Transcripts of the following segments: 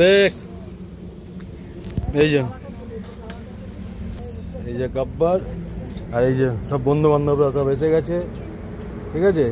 Next এই যে গাব্বার আর এই যে সব বন্ধু বান্ধবরা সব এসে গেছে, ঠিক আছে।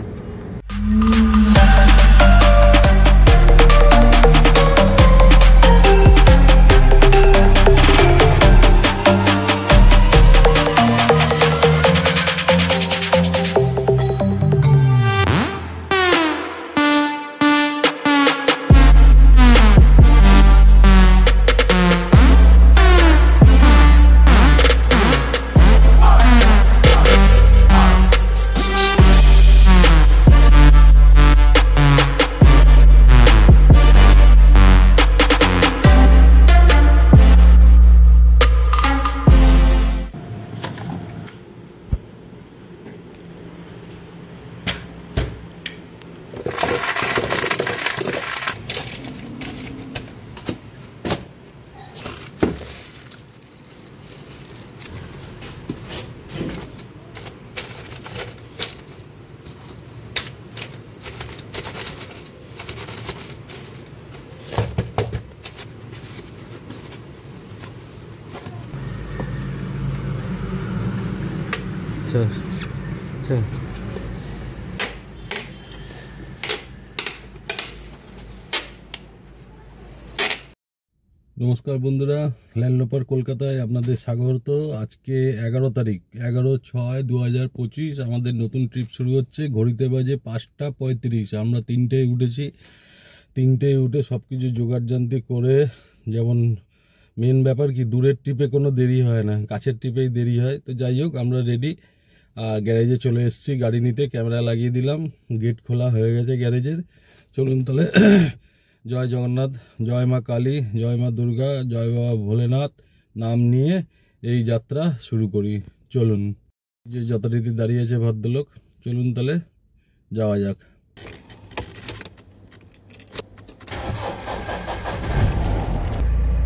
চল চল। নমস্কার বন্ধুরা, ল্যান্ডলোপার কলকাতায় আপনাদের স্বাগত। আজকে 11 তারিখ, 11/6/2025 আমাদের নতুন ট্রিপ শুরু হচ্ছে। ঘড়িতে বাজে 5:35। আমরা 3টায় উঠেছি। 3টায় উঠে সব কিছু জোগাড়জান্তি করে, যেমন মেন ব্যাপার কি, দূরের ট্রিপে কোনো দেরি হয় না, কাছের ট্রিপেই দেরি হয়। তো যাই হোক, আমরা রেডি। আর গ্যারেজে চলে এসেছি গাড়ি নিতে, ক্যামেরা লাগিয়ে দিলাম, গেট খোলা হয়ে গেছে গ্যারেজের। চলুন তাহলে জয় জগন্নাথ, জয় মা কালী, জয় মা দুর্গা, জয় বাবা ভোলেনাথ নাম নিয়ে এই যাত্রা শুরু করি। চলুন, যে যথারীতি দাঁড়িয়ে আছে ভদ্রলোক, চলুন তাহলে যাওয়া যাক।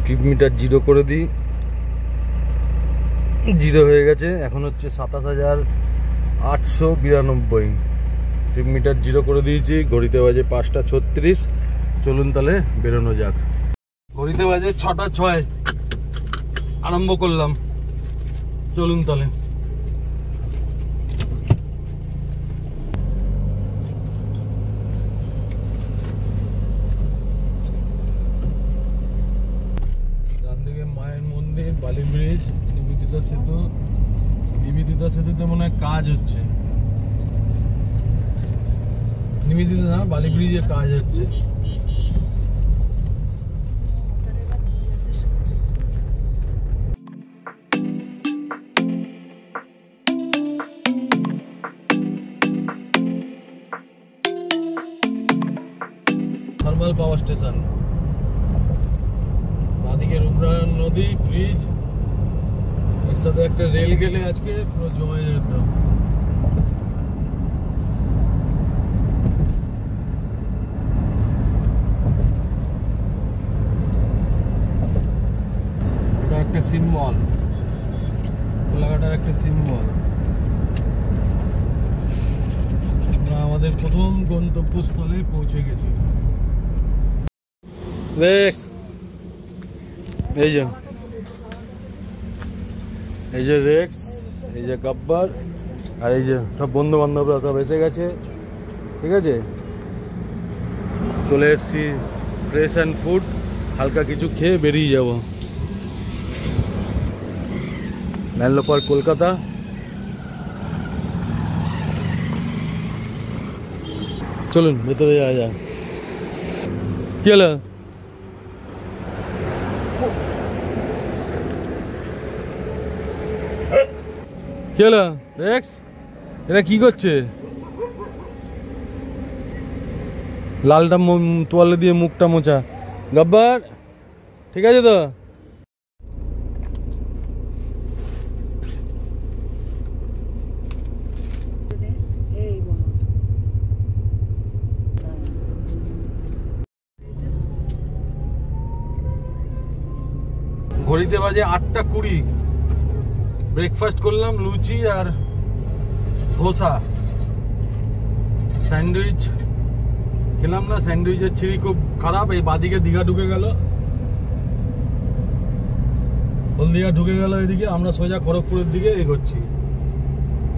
ট্রিপ মিটার 0 করে দিই। 0 হয়ে গেছে, এখন হচ্ছে 27,892। ট্রিপ মিটার 0 করে দিয়েছি। ঘড়িতে বাজে 5:36। চলুন তাহলে বেরোনো যাক। ঘড়িতে বাজে 6:06, আরম্ভ করলাম। চলুন তাহলে। ডান দিকে মায়ের মন্দির, বালি ব্রিজ, নিবেদিতা সেতু। নিবেদিতা সেতুতে মনে হয় কাজ হচ্ছে। নিবেদিতা না, বালি ব্রিজে কাজ হচ্ছে। থার্মাল পাওয়ার স্টেশন, বাদিকে রূপনারায়ণ নদী ব্রিজ, এর সাথে একটা রেল গেলে আজকে পুরো জমে যেত। এটা একটা সিম্বল, কোলাঘাটার একটা সিম্বল। আমরা আমাদের প্রথম গন্তব্যস্থলে পৌঁছে গেছি। নেক্সট এই যে রেক্স, এই যে গাব্বার আর এই যে সব বন্ধু বান্ধবরা সব এসে গেছে, ঠিক আছে। চলে এসেছি ফ্রেশ অ্যান্ড ফুড, হালকা কিছু খেয়ে বেরিয়ে যাব। ল্যান্ডলোপার কলকাতা। চলুন ভেতরে যাওয়া যাক। কি হলো? কি হলো রেক্স? এরা কি করছে? লালটা তোয়ালে দিয়ে মুখটা মোছা। গব্বর ঠিক আছে তো? ঘড়িতে বাজে 8:20। ব্রেকফাস্ট করলাম, লুচি আর ধোসা। স্যান্ডউইচ খেলাম না, স্যান্ডউইচের ছিঁড়ি খুব খারাপ। এই বাদিকে দীঘা ঢুকে গেল, হলদিয়া ঢুকে গেল এদিকে, আমরা সোজা খড়গপুরের দিকে এগোচ্ছি।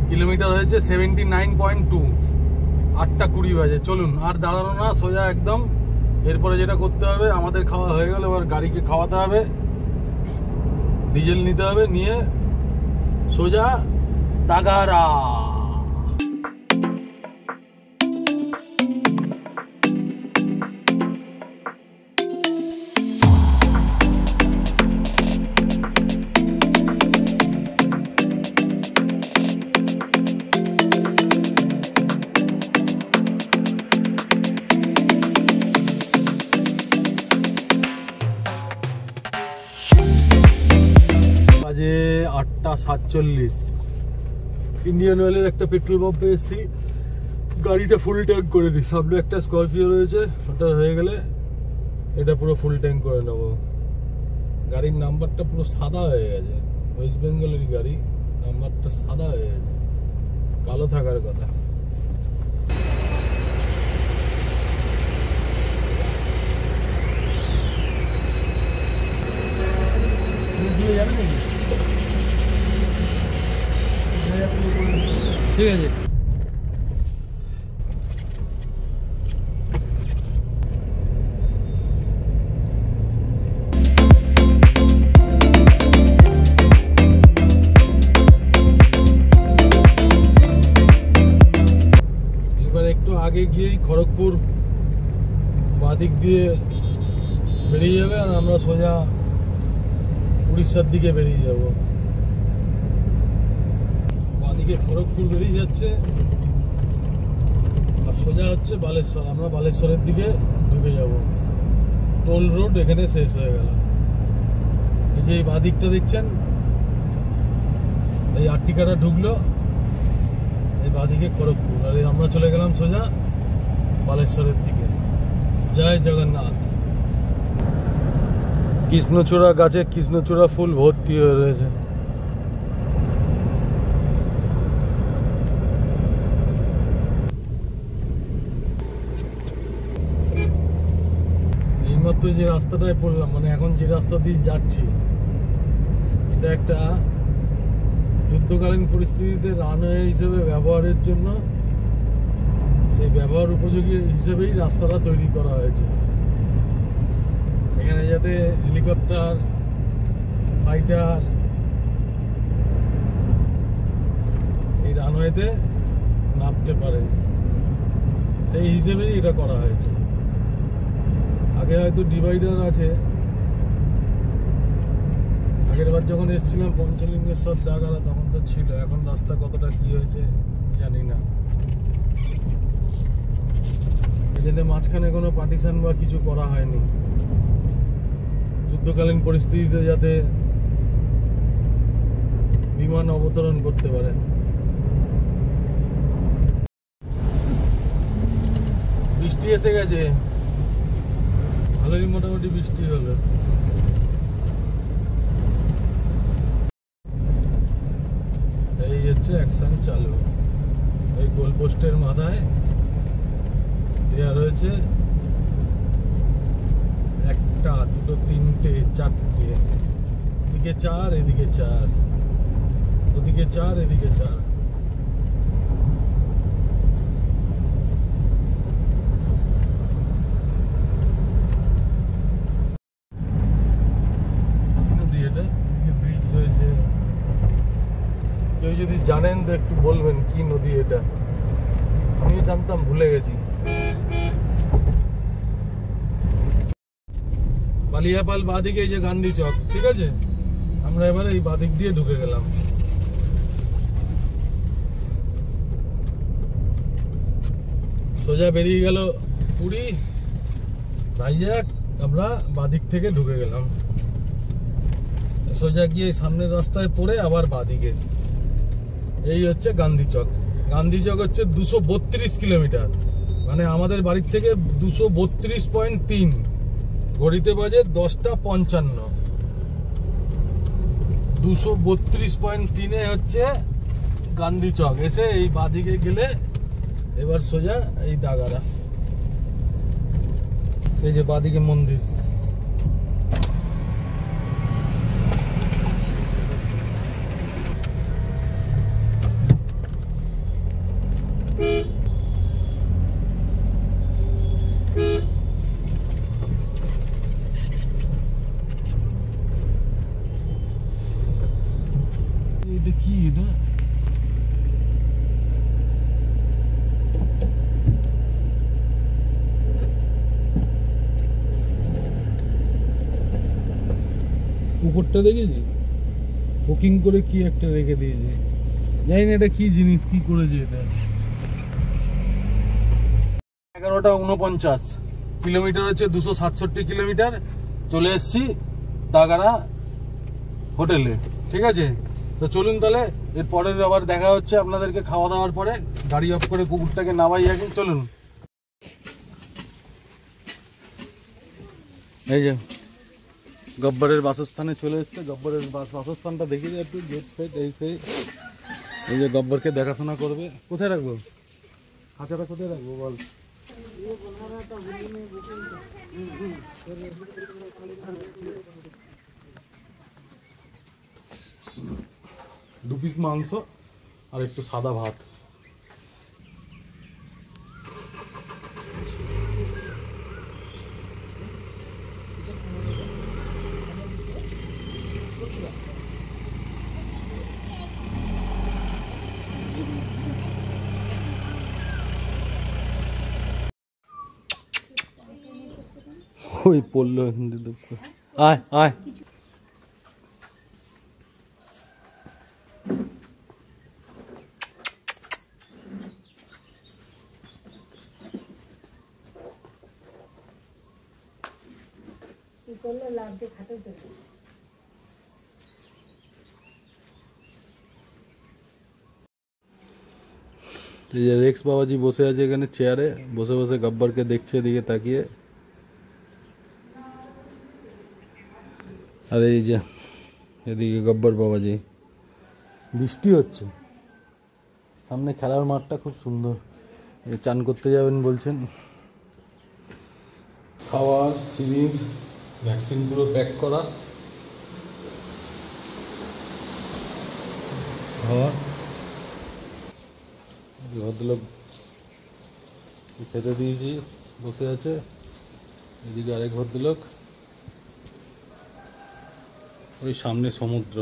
কিলোমিটার হয়েছে 79.2, 8:20 বাজে। চলুন, আর দাঁড়ানো না, সোজা একদম। এরপরে যেটা করতে হবে, আমাদের খাওয়া হয়ে গেল, এবার গাড়িকে খাওয়াতে হবে, ডিজেল নিতে হবে, নিয়ে সোজা তাগারা। বাজে 8:47। ইন্ডিয়ান অয়েলের একটা পেট্রোল পাম্পে এসেছি, গাড়িটা ফুল ট্যাঙ্ক করে দিই। সামনে একটা স্করপিও রয়েছে, ওটা হয়ে গেলে এটা পুরো ফুল ট্যাঙ্ক করে নেবো। গাড়ির নাম্বারটা পুরো সাদা হয়ে গেছে, ওয়েস্ট বেঙ্গলেরই গাড়ি, নাম্বারটা সাদা হয়ে গেছে, কালো থাকার কথা। ঠিক আছে, একটু আগে গিয়েই খড়গপুর বাদিক দিয়ে বেরিয়ে যাবে, আর আমরা সোজা উড়িষ্যার দিকে বেরিয়ে যাব। বাদিকে খড়গপুর বেরিয়ে যাচ্ছে, আর সোজা হচ্ছে বালেশ্বর। আমরা বালেশ্বরের দিকে ঢুকে যাব। টোল রোড এখানে শেষ হয়ে গেল। এই যে এই বাদিকটা দেখছেন, এই আটটিকাটা ঢুকলো, এই বাদিকে খড়গপুর, আর আমরা চলে গেলাম সোজা বালেশ্বরের দিকে। জয় জগন্নাথ। কৃষ্ণচূড়া গাছে কৃষ্ণচূড়া ফুল ভর্তি হয়ে রয়েছে। এইমাত্র যে রাস্তাটায় পড়লাম, মানে এখন যে রাস্তা দিয়ে যাচ্ছি, এটা একটা যুদ্ধকালীন পরিস্থিতিতে রানওয়ে হিসেবে ব্যবহারের জন্য, সেই ব্যবহার উপযোগী হিসেবেই রাস্তাটা তৈরি করা হয়েছে। এখানে যাতে হেলিকপ্টার, ফাইটার এই রানওয়েতে নামতে পারে, সেই হিসেবেই এটা করা হয়েছে। আগে হয়তো ডিভাইডার আছে, আগের বার যখন এসেছিলাম পঞ্চলিঙ্গেশ্বর দাগারা তখন তো ছিল, এখন রাস্তা কতটা কি হয়েছে জানি না। এই জন্য মাঝখানে কোনো পার্টিশন বা কিছু করা হয়নি, যুদ্ধকালীন পরিস্থিতিতে যাতে বিমান অবতরণ করতে পারে। বৃষ্টি এসে গেছে, ভালোই মোটামুটি বৃষ্টি হলো। এই হচ্ছে অ্যাকশন চালু। এই গোলপোস্টের মাথায় দেওয়া রয়েছে 1, 2, 3, 4, এদিকে 4, এদিকে 4, ওদিকে 4, এদিকে 4। নদী এটা, এদিকে ব্রিজ রয়েছে। কেউ যদি জানেন তো একটু বলবেন কি নদী এটা, আমিও জানতাম, ভুলে গেছি। বালিয়াপাল বাদিকে এই যে গান্ধী চক, ঠিক আছে, আমরা এবারে এই বাদিক দিয়ে ঢুকে গেলাম। সোজা বেরিয়ে গেল পুরী, ভাইজাগ, আমরা বাদিক থেকে ঢুকে গেলাম। সোজা গিয়ে সামনের রাস্তায় পড়ে আবার বাদিকে। এই হচ্ছে গান্ধী চক। গান্ধী চক হচ্ছে 232 কিলোমিটার, মানে আমাদের বাড়ির থেকে 232.3। ঘড়িতে বাজে 10:55। 232.3 হচ্ছে গান্ধী চক। এসে এই বাদিকে গেলে এবার সোজা এই দাগারা, এই যে বাদিকে মন্দির। এটা? উপরটা দেখেছি বুকিং করে কি একটা রেখে দিয়েছে, জানি না এটা কি জিনিস, কি করেছে এটা। 11:49 কিলোমিটার হচ্ছে 267 কিলোমিটার। চলে এসছি দাগারা হোটেলে, ঠিক আছে? তো চলুন তাহলে এর পরের আবার দেখা হচ্ছে আপনাদেরকে খাওয়া দাওয়ার পরে। গাড়ি অফ করে কুকুরটাকে নামাই আগে, চলুন। এই যে গব্বরের বাসস্থানে চলে এসছে। গব্বরের বাসস্থানটা দেখি যে একটু গেট ফেট এই সেই। এই যে গব্বরকে দেখাশোনা করবে। কোথায় রাখবো খাঁচাটা, কোথায় রাখবো বল? 2 পিস মাংস আর একটু সাদা ভাত। ওই পড়লো, আয় আয়। এই যে রেক্স বাবাজি বসে আছে এখানে চেয়ারে, বসে বসে গব্বরকে দেখছে এদিকে তাকিয়ে। আর এই যে এদিকে গব্বর বাবাজি। বৃষ্টি হচ্ছে, সামনে খেলার মাঠটা খুব সুন্দর। চান করতে যাবেন বলছেন। খাওয়ার সিরিঞ্জ ভ্যাকসিন পুরো প্যাক করা। খাওয়ার ভদ্রলোক খেতে দিয়েছি, বসে আছে। এদিকে আরেক ভদ্রলোক। ওই সামনে সমুদ্র,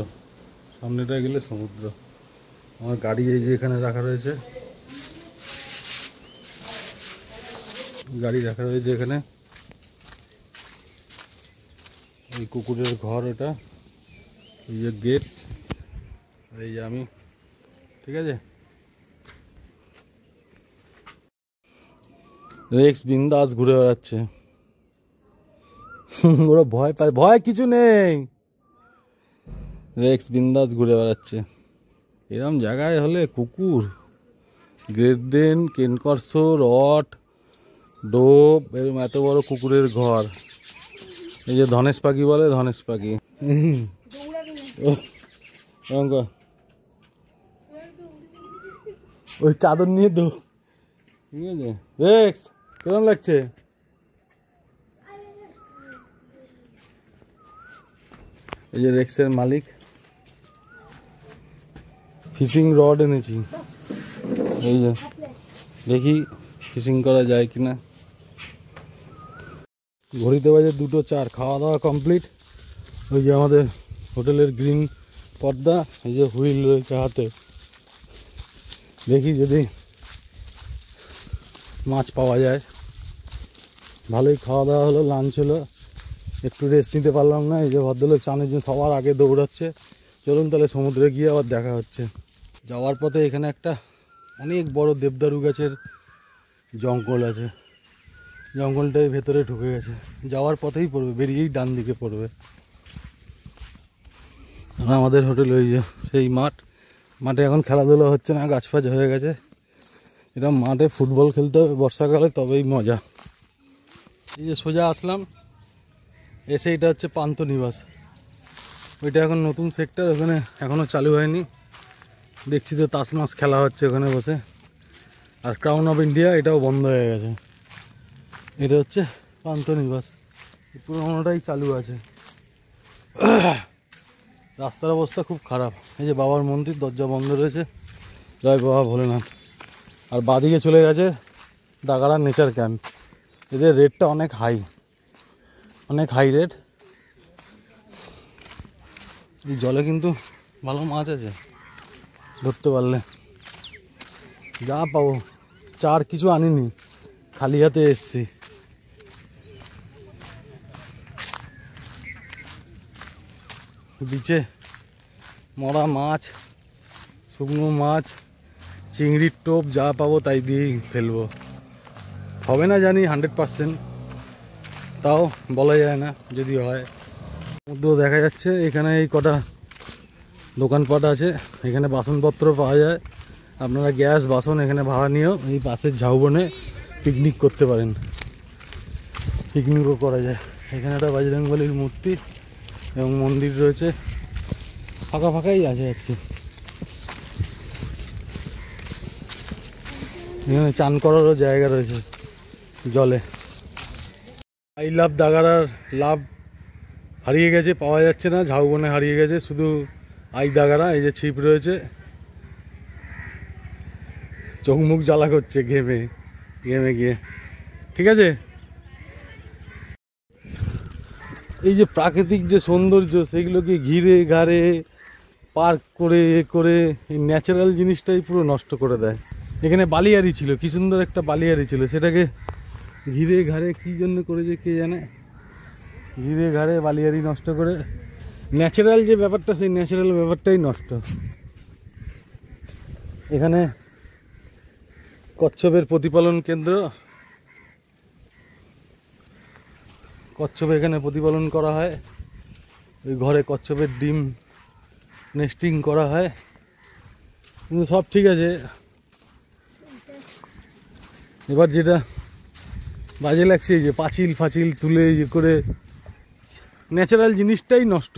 সামনেটা গেলে সমুদ্র। আমার গাড়ি এই যে এখানে রাখা রয়েছে, গাড়ি রাখা রয়েছে এখানে। এই কুকুরের ঘর এটা, এই যে গেট, এই যে আমি, ঠিক আছে? রেক্স বিন্দাস ঘুরে বেড়াচ্ছে। ওরা ভয় পায়, ভয় কিছু নেই। রেক্স বিন্দাস ঘুরে বেড়াচ্ছে। এরকম জায়গায় হলে কুকুর, গ্রেট ডেন, কেনকর্স, রট, ডোব, এরকম এত বড় কুকুরের ঘর। এই যে ধনেশ পাখি বলে, ধনেশ পাখি। ওই চাদর নিয়ে দো, ঠিক আছে? রেক্স কেমন লাগছে? এই যে রেক্সের মালিক। ফিশিং রড এনেছি, এই যে দেখি ফিশিং করা যায় কিনা। ঘড়িতে বাজে 2:04। খাওয়া দাওয়া কমপ্লিট। ওই যে আমাদের হোটেলের গ্রিন পর্দা, এই যে হুইল রয়েছে হাতে। দেখি যদি মাছ পাওয়া যায়। ভালোই খাওয়া দাওয়া হলো, লাঞ্চ হলো, একটু রেস্ট নিতে পারলাম না। এই যে ভদ্রলোক চানের জন্য সবার আগে দৌড়াচ্ছে। চলুন তাহলে সমুদ্রে গিয়ে আবার দেখা হচ্ছে। যাওয়ার পথে এখানে একটা অনেক বড় দেবদারু গাছের জঙ্গল আছে। জঙ্গলটাই ভেতরে ঢুকে গেছে, যাওয়ার পথেই পড়বে, বেরিয়েই ডান দিকে পড়বে। আর আমাদের হোটেল ওই যে সেই মাঠ, মাঠে এখন খেলাধুলা হচ্ছে না, গাছ ফাছ হয়ে গেছে। এটা মাঠে ফুটবল খেলতে হবে বর্ষাকালে, তবেই মজা। এই যে সোজা আসলাম, এসে এটা হচ্ছে পান্থনিবাস। ওইটা এখন নতুন সেক্টর, ওখানে এখনও চালু হয়নি। দেখছি তো তাস মাস খেলা হচ্ছে ওখানে বসে। আর ক্রাউন অফ ইন্ডিয়া এটাও বন্ধ হয়ে গেছে। এটা হচ্ছে পান্থনিবাস, পুরোনোটাই চালু আছে। রাস্তার অবস্থা খুব খারাপ। এই যে বাবার মন্দির, দরজা বন্ধ রয়েছে। জয় বাবা ভোলেনাথ। আর বাদিকে চলে গেছে দাগাড়া নেচার ক্যাম্প। এদের রেটটা অনেক হাই, অনেক হাই রেট। এই জলে কিন্তু ভালো মাছ আছে। ধরতে পারলে। যা পাবো, চার কিছু আনিনি, খালি হাতে এসছি। বিচে মরা মাছ, শুকনো মাছ, চিংড়ির টোপ, যা পাবো তাই দিয়েই ফেলবো। হবে না জানি 100%, তাও বলা যায় না, যদি হয়। সমুদ্র দেখা যাচ্ছে। এখানে এই কটা দোকানপাট আছে, এখানে বাসনপত্র পাওয়া যায়। আপনারা গ্যাস বাসন এখানে ভাড়া নিয়েও এই পাশের ঝাউবনে পিকনিক করতে পারেন, পিকনিকও করা যায়। এখানে একটা বজরংবলীর মূর্তি এবং মন্দির রয়েছে, ফাঁকা ফাঁকাই আছে আজকে। এখানে চান করারও জায়গা রয়েছে জলে। আই লাভ দাগারার লাভ হারিয়ে গেছে, পাওয়া যাচ্ছে না, ঝাউবনে হারিয়ে গেছে, শুধু আই দাগারা। এই যে ছিপ রয়েছে, চোখ মুখ জ্বালা করছে ঘেমে ঘেমে গিয়ে। ঠিক আছে, এই যে প্রাকৃতিক যে সৌন্দর্য, সেগুলোকে ঘিরে ঘাড়ে পার্ক করে করে এই ন্যাচারাল জিনিসটাই পুরো নষ্ট করে দেয়। এখানে বালিয়ারি ছিল, কি সুন্দর একটা বালিয়ারি ছিল, সেটাকে ঘিরে ঘাড়ে কী জন্য করেছে কে জানে। ঘিরে ঘাড়ে বালিয়ারি নষ্ট করে ন্যাচারাল যে ব্যাপারটা, সেই ন্যাচারাল ব্যাপারটাই নষ্ট। এখানে কচ্ছপের প্রতিপালন কেন্দ্র, কচ্ছপ এখানে প্রতিপালন করা হয়। ওই ঘরে কচ্ছপের ডিম নেস্টিং করা হয়। কিন্তু সব ঠিক আছে, এবার যেটা বাজে লাগছে যে পাঁচিল ফাচিল তুলে ইয়ে করে ন্যাচারাল জিনিসটাই নষ্ট।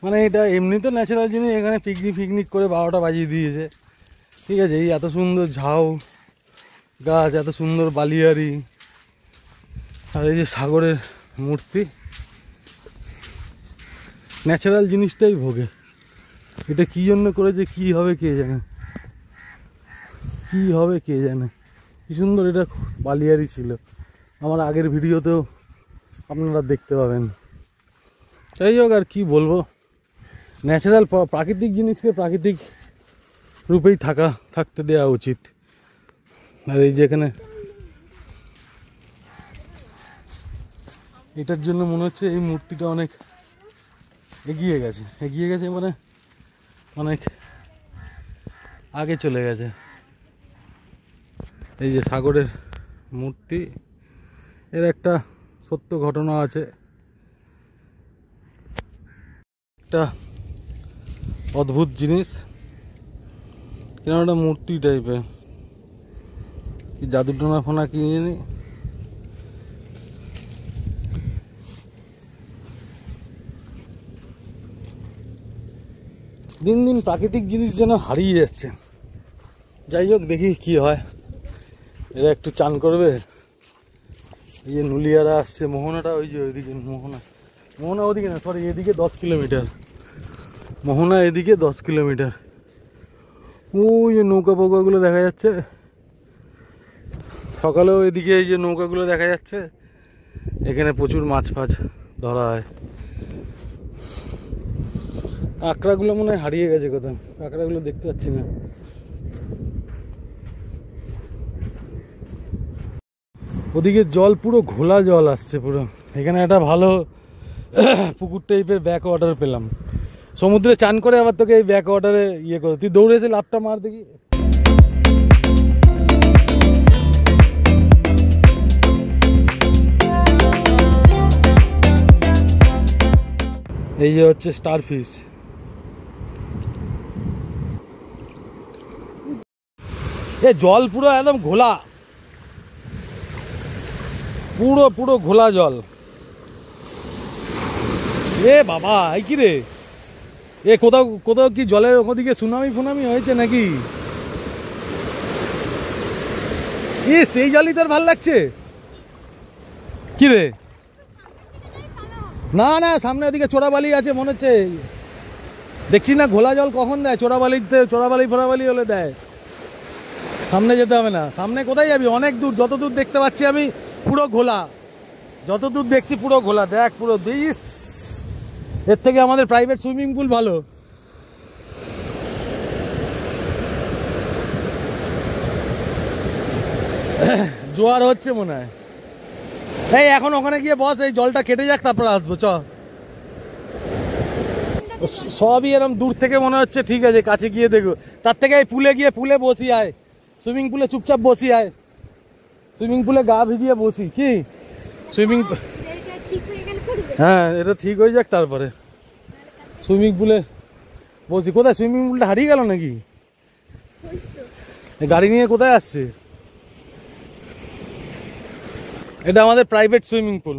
মানে এটা এমনি তো ন্যাচারাল জিনিস, এখানে পিকনিক করে 12টা বাজিয়ে দিয়েছে। ঠিক আছে, এই এত সুন্দর ঝাউ গাছ, এত সুন্দর বালিয়ারি, আর এই যে সাগরের মূর্তি, ন্যাচারাল জিনিসটাই ভোগে। এটা কী জন্য করেছে, কী হবে কে জানে, কী হবে কে জানে। কি সুন্দর এটা বালিয়ারি ছিল, আমার আগের ভিডিওতেও আপনারা দেখতে পাবেন। যাই হোক, আর কি বলবো, ন্যাচারাল প্রাকৃতিক জিনিসকে প্রাকৃতিক রূপেই থাকতে দেওয়া উচিত। আর এই যেখানে এটার জন্য মনে হচ্ছে এই মূর্তিটা অনেক এগিয়ে গেছে, মানে অনেক আগে চলে গেছে। এই যে সাগরের মূর্তি, এর একটা সত্য ঘটনা আছে। একটা অদ্ভুত জিনিস, কেন একটা মূর্তি টাইপের, কি জাদু টোনা ফোনা কি জানি। দিন দিন প্রাকৃতিক জিনিস যেন হারিয়ে যাচ্ছে। যাই হোক, দেখি কি হয়। এরা একটু চান করবে। এই যে নুলিয়ারা আসছে, মোহনাটা ওই যে ওইদিকে, মোহনা ওদিকে না, সরি এদিকে 10 কিলোমিটার, মোহনা এদিকে 10 কিলোমিটার। ওই যে নৌকা পৌকাগুলো দেখা যাচ্ছে, সকালেও এদিকে এই যে নৌকাগুলো দেখা যাচ্ছে। এখানে প্রচুর মাছ ফাছ ধরা হয়। কাঁকড়াগুলো মনে হয় হারিয়ে গেছে কোথাও, কাঁকড়াগুলো দেখতে পাচ্ছি না। ওদিকে জল পুরো ঘোলা জল আসছে পুরো। এখানে একটা ভালো পুকুর টাইপের ব্যাক ওয়াটার পেলাম। সমুদ্রে চান করে আবার তোকে এই ব্যাক ওয়াটারে ইয়ে করে, তুই দৌড়েছে লাফটা মার দেখি। এই যে হচ্ছে স্টার ফিশ। এ জল পুরো একদম ঘোলা, পুরো ঘোলা জল। এ বাবা, এই কি রে, এ কোথাও কি জলের ওদিকে সুনামি হয়েছে নাকি? এ সেই জলই তোর ভাল লাগছে কি রে? না না, সামনে ওদিকে চোরাবালি আছে মনে হচ্ছে, দেখছি না ঘোলা জল কখন দেয়? চোরাবালি ফোরাবালি হলে দেয়। সামনে যেতে হবে না। সামনে কোথায় যাবি? অনেক দূর, যত দূর দেখতে পাচ্ছি আমি পুরো ঘোলা, যত দূর দেখছি পুরো ঘোলা। দেখ পুরো দিস, এর থেকে আমাদের প্রাইভেট সুইমিং পুল ভালো। জোয়ার হচ্ছে মনে হয়। এই এখন ওখানে গিয়ে বস, এই জলটা কেটে যাক তারপর আসবো। চ সবই এরকম দূর থেকে মনে হচ্ছে ঠিক আছে, কাছে গিয়ে দেখো। তার থেকে এই পুলে গিয়ে পুলে বসি আয়, সুইমিং পুলে চুপচাপ বসি আয়, সুইমিং পুলে গা ভিজিয়ে বসি কি সুইমিং। হ্যাঁ এটা ঠিক হয়ে যাক তারপরে সুইমিং পুলে বসি। কোথায় সুইমিং পুলটা হারিয়ে গেল নাকি? গাড়ি নিয়ে কোথায় আসছে? এটা আমাদের প্রাইভেট সুইমিং পুল।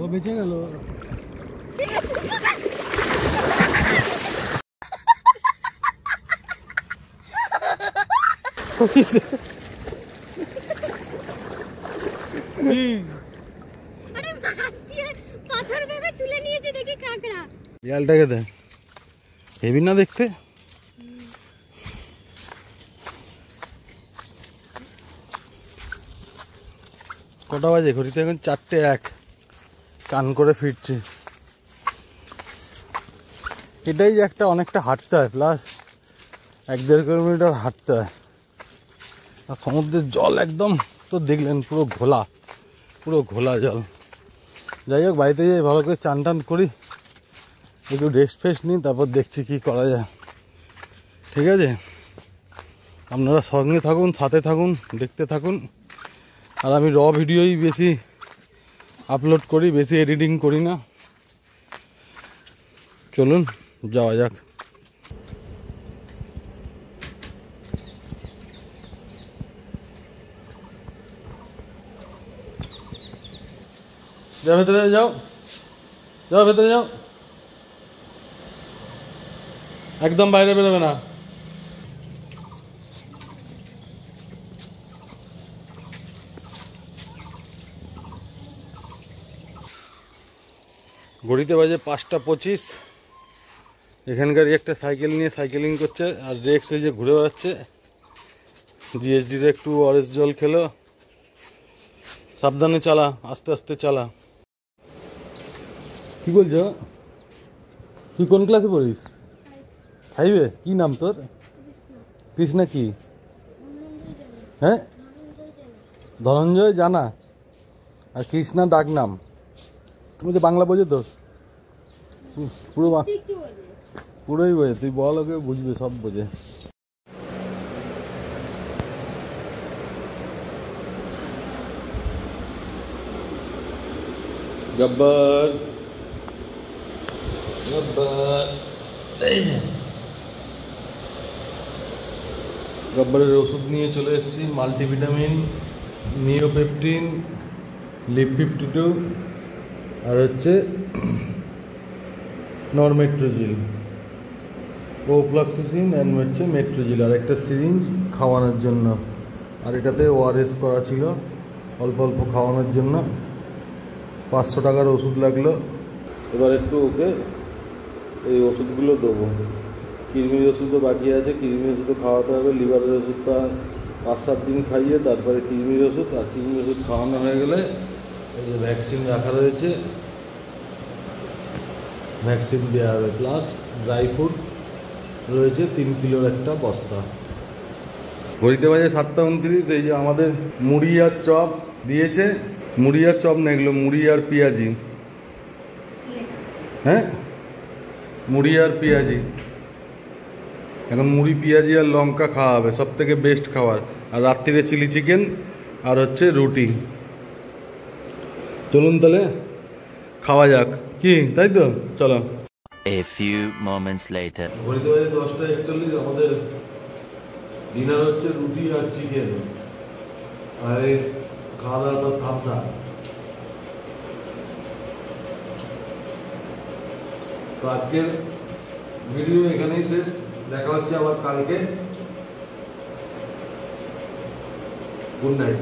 ও বেঁচে গেল। বিড়ালটাকে দে, হেবি না দেখতে? কটা বাজে ঘড়িতে? এখন 4:01। চান করে ফিরছি। এটাই যে একটা অনেকটা হাঁটতে হয়, প্লাস 1-1.5 কিলোমিটার হাঁটতে হয়। আর সমুদ্রের জল একদম তো দেখলেন পুরো ঘোলা, পুরো ঘোলা জল। যাই হোক বাড়িতে যাই, ভালো করে চান টান করি, একটু রেস্ট ফেস্ট নিই, তারপর দেখছি কি করা যায়। ঠিক আছে, আপনারা সঙ্গে থাকুন, সাথে থাকুন, দেখতে থাকুন। আর আমি র ভিডিওই বেশি আপলোড করি, বেশি এডিটিং করি না। চলুন যাওয়া যাক। যাও ভেতরে যাও, যাও ভেতরে যাও, একদম বাইরে বেরোবে না। ঘড়িতে বাজে 5:25। এখানকারই একটা সাইকেল নিয়ে সাইকেলিং করছে, আর রেক্স এই যে ঘুরে বেড়াচ্ছে। জিএসডির একটু অরেঞ্জ জল খেলো। সাবধানে চালা, আস্তে আস্তে চালা। কি বলছো? তুই কোন ক্লাসে পড়িস? 5-এ? কি নাম তোর? কৃষ্ণা কি? হ্যাঁ, ধনঞ্জয় জানা। আর কৃষ্ণা ডাক নাম। তুমি তো বাংলা বোঝো তো? পুরো পুরোই বোঝে। তুই বল, ওকে বুঝবে, সব বোঝে। গব্বর গব্বর, গব্বরের ওষুধ নিয়ে চলে এসেছি। মাল্টিভিটামিন, নিওপেপটিন, লিপ 52, আর হচ্ছে নরমেট্রোজিল, ওফ্লক্সিসিন অ্যান্ড হচ্ছে মেট্রোজিল, আর একটা সিরিঞ্জ খাওয়ানোর জন্য। আর এটাতে ওআরএস করা ছিল, অল্প অল্প খাওয়ানোর জন্য। 500 টাকার ওষুধ লাগলো। এবার একটু ওকে এই ওষুধগুলো দেবো। কৃমির ওষুধও বাকি আছে, কৃমির ওষুধও খাওয়াতে হবে। লিভারের ওষুধটা 5-7 দিন খাইয়ে তারপরে কৃমির ওষুধ। আর কৃমির ওষুধ খাওয়ানো হয়ে গেলে এই যে ভ্যাকসিন রাখা রয়েছে, ভ্যাকসিন দেওয়া হবে। প্লাস ড্রাই ফ্রুট রয়েছে 3 কিলোর একটা বস্তা। ঘড়িতে বাজে 7:29। এই যে আমাদের মুড়ি আর চপ দিয়েছে। মুড়ি আর চপ না, এগুলো মুড়ি আর পেঁয়াজি। হ্যাঁ, মুড়ি আর পেঁয়াজি। এখন মুড়ি, পেঁয়াজি আর লঙ্কা খাওয়া হবে, সব থেকে বেস্ট খাবার। আর রাত্রিরে চিলি চিকেন আর হচ্ছে রুটি। চলুন তাহলে খাওয়া যাক, কি তাই তো? চলো। A few moments later. ঘড়িতে বাজে 10:41। আমাদের ডিনার হচ্ছে রুটি আর চিকেন, আর এই খাওয়া দাওয়ার পর থামস আপ। তো আজকের ভিডিও এখানেই শেষ। দেখা হচ্ছে আবার কালকে। Good night.